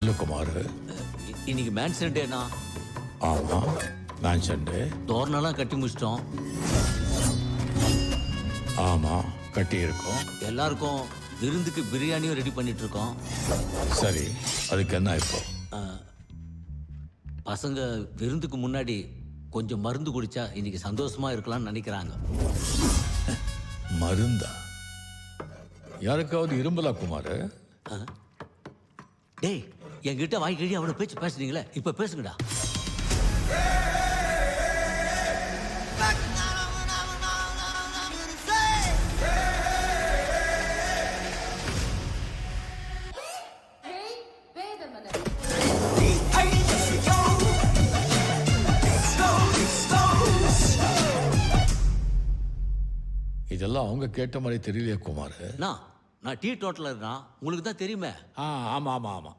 இல்ல குமார். இன்னைக்கு மேன்சன் டேனா? ஆமா, மேன்சன் டே. தோரணெல்லாம் கட்டி முடிச்சிட்டோம். ஆமா, கட்டி இருக்கோம். எல்லாருக்கும் விருந்துக்கு பிரியாணியும் ரெடி பண்ணிட்டு இருக்கோம். சரி, அதுக்கு என்ன இப்போ? பசங்க விருந்துக்கு முன்னாடி கொஞ்சம் மருந்து குடிச்சா இன்னைக்கு சந்தோஷமா இருக்கலாம்னு நினைக்கிறாங்க. மருந்தா? யாருக்காவது இரும்பலா குமார்? டேய், என்கிட்ட வாய் கழி அவ்வளவு பேச்சு பேசுறீங்களே, இப்ப பேசுங்கடா. இதெல்லாம் அவங்க கேட்ட மாதிரி தெரியலையே குமார். நான் டீ டோட்டலர் தான், உங்களுக்கு தான் தெரியுமே. ஆமா ஆமா ஆமா.